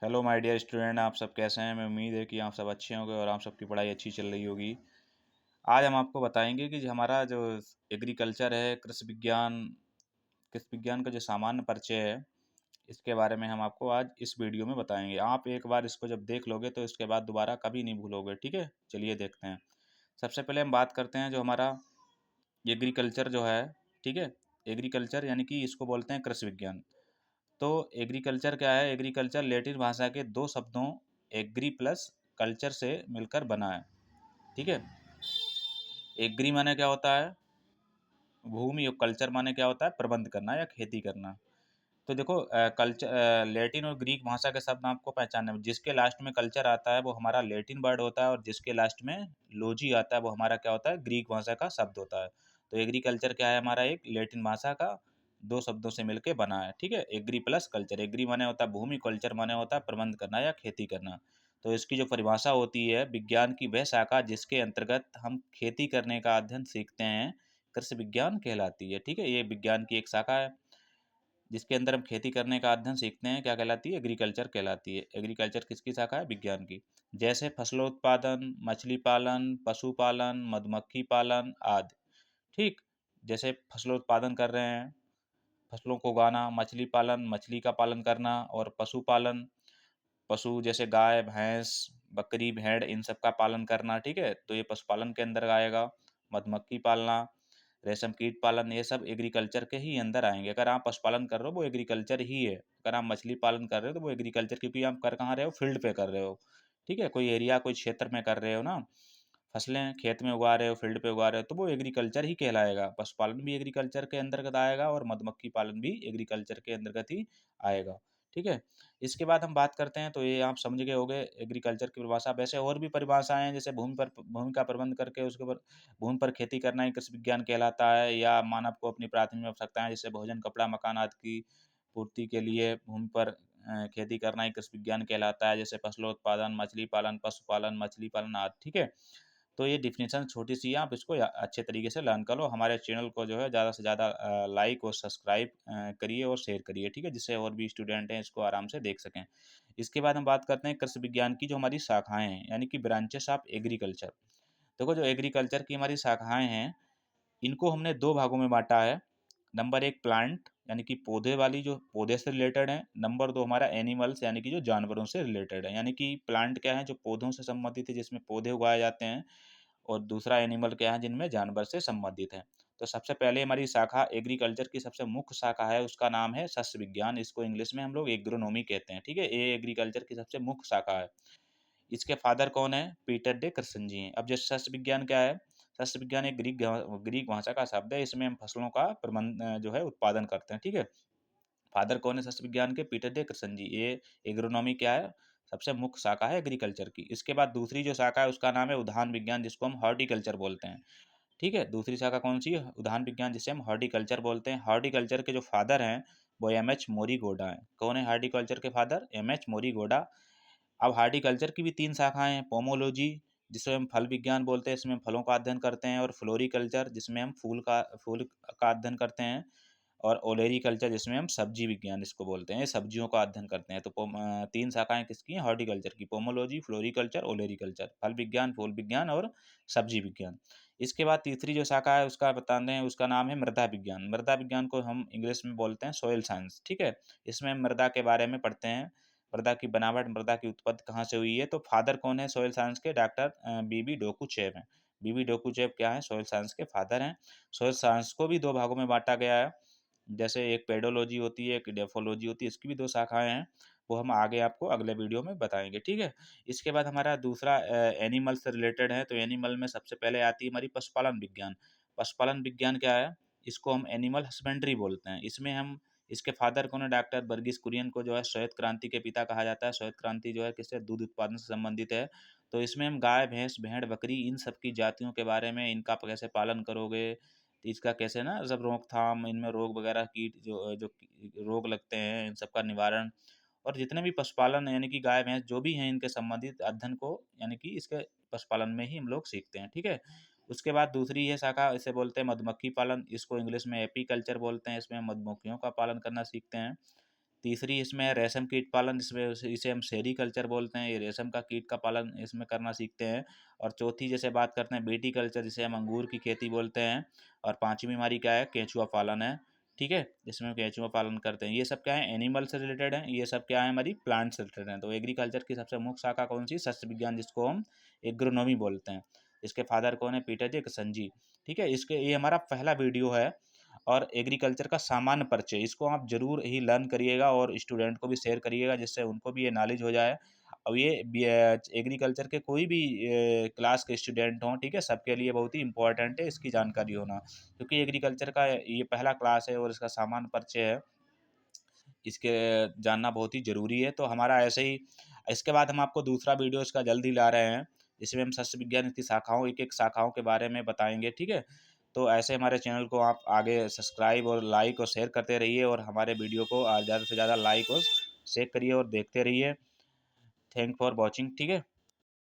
Hello my dear student, आप सब कैसे हैं। मैं उम्मीद है कि आप सब अच्छे होंगे और आप सबकी पढ़ाई अच्छी चल रही होगी। आज हम आपको बताएंगे कि जो हमारा जो एग्रीकल्चर है, कृषि विज्ञान का जो सामान्य परिचय है, इसके बारे में हम आपको आज इस वीडियो में बताएंगे। आप एक बार इसको जब देख लोगे तो इसके बाद दोबारा कभी नहीं भूलोगे। ठीक है, चलिए देखते हैं। सबसे पहले हम बात करते हैं जो हमारा एग्रीकल्चर जो है। ठीक है, एग्रीकल्चर यानी कि इसको बोलते हैं कृषि विज्ञान। तो एग्रीकल्चर क्या है? एग्रीकल्चर लैटिन भाषा के दो शब्दों एग्री प्लस कल्चर से मिलकर बना है। ठीक है, एग्री माने क्या होता है? भूमि, और कल्चर माने क्या होता है? प्रबंध करना या खेती करना। तो देखो, कल्चर लैटिन और ग्रीक भाषा के शब्द आपको पहचानने में, जिसके लास्ट में कल्चर आता है वो हमारा लैटिन वर्ड होता है, और जिसके लास्ट में लॉजी आता है वो हमारा क्या होता है? ग्रीक भाषा का शब्द होता है। तो एग्रीकल्चर क्या है? हमारा एक लैटिन भाषा का दो शब्दों से मिलकर बना है। ठीक है, एग्री प्लस कल्चर। एग्री माने होता है भूमि, कल्चर माने होता है प्रबंध करना या खेती करना। तो इसकी जो परिभाषा होती है, विज्ञान की वह शाखा जिसके अंतर्गत हम खेती करने का अध्ययन सीखते हैं, कृषि विज्ञान कहलाती है। ठीक है, ये विज्ञान की एक शाखा है जिसके अंदर हम खेती करने का अध्ययन सीखते हैं। क्या कहलाती है? एग्रीकल्चर कहलाती है। एग्रीकल्चर किसकी शाखा है? विज्ञान की। जैसे फसलोत्पादन, मछली पालन, पशुपालन, मधुमक्खी पालन आदि। ठीक, जैसे फसलोत्पादन कर रहे हैं, फसलों को उगाना, मछली पालन, मछली का पालन करना, और पशुपालन, पशु जैसे गाय, भैंस, बकरी, भेड़, इन सब का पालन करना। ठीक है, तो ये पशुपालन के अंदर आएगा। मधुमक्खी पालना, रेशम कीट पालन, ये सब एग्रीकल्चर के ही अंदर आएंगे। अगर आप पशुपालन कर रहे हो वो एग्रीकल्चर ही है। अगर आप मछली पालन कर रहे हो तो वो एग्रीकल्चर, क्योंकि आप कर कहाँ रहे हो? फील्ड पे कर रहे हो। ठीक है, कोई एरिया, कोई क्षेत्र में कर रहे हो ना, फसलें खेत में उगा रहे हो, फील्ड पे उगा रहे हो, तो वो एग्रीकल्चर ही कहलाएगा। पशुपालन भी एग्रीकल्चर के अंतर्गत आएगा और मधुमक्खी पालन भी एग्रीकल्चर के अंतर्गत ही आएगा। ठीक है, इसके बाद हम बात करते हैं, तो ये आप समझ गए होंगे एग्रीकल्चर की परिभाषा। वैसे और भी परिभाषाएं हैं, जैसे भूमि का प्रबंध करके उसके ऊपर भूमि पर खेती करना ही कृषि विज्ञान कहलाता है, या मानव को अपनी प्राथमिक आवश्यकताएं जैसे भोजन, कपड़ा, मकान आदि की पूर्ति के लिए भूमि पर खेती करना ही कृषि विज्ञान कहलाता है। जैसे फसलोत्पादन, मछली पालन, पशुपालन, मछली पालन आदि। ठीक है, तो ये डिफिनीशन छोटी सी है, आप इसको अच्छे तरीके से लर्न कर लो। हमारे चैनल को जो है ज़्यादा से ज़्यादा लाइक और सब्सक्राइब करिए और शेयर करिए। ठीक है, जिससे और भी स्टूडेंट हैं इसको आराम से देख सकें। इसके बाद हम बात करते हैं कृषि विज्ञान की जो हमारी शाखाएं हैं, यानी कि ब्रांचेस ऑफ एग्रीकल्चर। देखो, जो एग्रीकल्चर की हमारी शाखाएं हैं, इनको हमने दो भागों में बांटा है। नंबर एक प्लांट, यानी कि पौधे वाली, जो पौधे से रिलेटेड है। नंबर दो हमारा एनिमल्स, यानी कि जो जानवरों से रिलेटेड है। यानी कि प्लांट क्या है? जो पौधों से संबंधित है, जिसमें पौधे उगाए जाते हैं। और दूसरा एनिमल क्या है? जिनमें जानवर से संबंधित है। तो सबसे पहले हमारी शाखा एग्रीकल्चर की सबसे मुख्य शाखा है, उसका नाम है सस्य विज्ञान। इसको इंग्लिश में हम लोग एग्रोनॉमी कहते हैं। ठीक है, ये एग्रीकल्चर की सबसे मुख्य शाखा है। इसके फादर कौन है? पीटर डे कृषि जी हैं। अब जो सस्य विज्ञान क्या है? सस्य विज्ञान एक ग्रीक भाषा का शब्द है। इसमें हम फसलों का प्रबंध जो है उत्पादन करते हैं। ठीक है, फादर कौन है सस्य विज्ञान के? पीटर डे कृषि जी। ये एग्रोनॉमी क्या है? सबसे मुख्य शाखा है एग्रीकल्चर की। इसके बाद दूसरी जो शाखा है उसका नाम है उद्यान विज्ञान, जिसको हम हॉर्टिकल्चर बोलते हैं। ठीक है, दूसरी शाखा कौन सी है? उद्यान विज्ञान, जिसे हम हॉर्टिकल्चर बोलते हैं। हॉर्टिकल्चर के जो फादर हैं वो एम एच मोरीगोडा हैं। कौन है हॉर्टिकल्चर के फादर? M H मोरीगोडा। अब हॉर्टिकल्चर की भी तीन शाखाएं हैं। पोमोलॉजी, जिसे हम फल विज्ञान बोलते हैं, इसमें हम फलों का अध्ययन करते हैं। और फ्लोरिकल्चर, जिसमें हम फूल का अध्ययन करते हैं। और ओलेरीकल्चर, जिसमें हम सब्जी विज्ञान इसको बोलते हैं, सब्जियों का अध्ययन करते हैं। तो तीन शाखाएं किसकी हैं? हॉर्टिकल्चर की। Pomology, floriculture, olericulture. फल विज्ञान, फूल विज्ञान और सब्जी विज्ञान। इसके बाद तीसरी जो शाखा है उसका बताते हैं, उसका नाम है मृदा विज्ञान। मृदा विज्ञान को हम इंग्लिश में बोलते हैं सॉइल साइंस। ठीक है, इसमें हम मृदा के बारे में पढ़ते हैं। मृदा की बनावट, मृदा की उत्पत्ति कहाँ से हुई है। तो फादर कौन है सॉइल साइंस के? डॉक्टर बीबी डोकूचेव हैं। बीबी डोकूचेव क्या है? सॉइल साइंस के फादर हैं। सॉइल साइंस को भी दो भागों में बांटा गया है। जैसे एक पेडोलॉजी होती है, एक डेफोलॉजी होती है। इसकी भी दो शाखाएं हैं, वो हम आगे आपको अगले वीडियो में बताएंगे। ठीक है, इसके बाद हमारा दूसरा एनिमल से रिलेटेड है। तो एनिमल में सबसे पहले आती है हमारी पशुपालन विज्ञान। पशुपालन विज्ञान क्या है? इसको हम एनिमल हस्बेंड्री बोलते हैं। इसमें हम, इसके फादर कौन है? डॉक्टर वर्गीस कुरियन को जो है श्वेत क्रांति के पिता कहा जाता है। श्वेत क्रांति जो है किससे? दूध उत्पादन से संबंधित है। तो इसमें हम गाय, भैंस, भेड़, बकरी, इन सब की जातियों के बारे में, इनका कैसे पालन करोगे, तो इसका कैसे ना सब रोकथाम, इनमें रोग वगैरह, कीट जो जो रोग लगते हैं, इन सब का निवारण, और जितने भी पशुपालन यानी कि गाय भैंस जो भी हैं, इनके संबंधित अध्ययन को यानी कि इसके पशुपालन में ही हम लोग सीखते हैं। ठीक है, उसके बाद दूसरी है शाखा, इसे बोलते हैं मधुमक्खी पालन। इसको इंग्लिश में एपीकल्चर बोलते हैं। इसमें हम मधुमक्खियों का पालन करना सीखते हैं। तीसरी इसमें है रेशम कीट पालन, इसमें इसे हम सेरीकल्चर बोलते हैं, ये रेशम का कीट का पालन इसमें करना सीखते हैं। और चौथी जैसे बात करते हैं विटीकल्चर, जिसे हम अंगूर की खेती बोलते हैं। और पाँचवीं हमारी क्या है, केंचुआ पालन है, ठीक है, इसमें केंचुआ पालन करते हैं। ये सब क्या है, एनिमल से रिलेटेड है, ये सब क्या है, हमारी प्लांट से रिलेटेड है। तो एग्रीकल्चर की सबसे मुख्य शाखा कौन सी, सस्य विज्ञान, जिसको हम एग्रोनॉमी बोलते हैं। इसके फादर कौन है, पीटर जे किशन जी, ठीक है। इसके ये हमारा पहला वीडियो है। और एग्रीकल्चर का सामान्य परिचय, इसको आप ज़रूर ही लर्न करिएगा और स्टूडेंट को भी शेयर करिएगा, जिससे उनको भी ये नॉलेज हो जाए। और ये एग्रीकल्चर के कोई भी क्लास के स्टूडेंट हों, ठीक है, सबके लिए बहुत ही इंपॉर्टेंट है इसकी जानकारी होना, क्योंकि एग्रीकल्चर का ये पहला क्लास है और इसका सामान्य परिचय है, इसके जानना बहुत ही ज़रूरी है। तो हमारा ऐसे ही इसके बाद हम आपको दूसरा वीडियो इसका जल्दी ला रहे हैं, जिसमें हम सस्य विज्ञान की शाखाओं, एक एक शाखाओं के बारे में बताएंगे, ठीक है। तो ऐसे हमारे चैनल को आप आगे सब्सक्राइब और लाइक और शेयर करते रहिए, और हमारे वीडियो को ज़्यादा से ज़्यादा लाइक और शेयर करिए और देखते रहिए। थैंक फॉर वॉचिंग, ठीक है।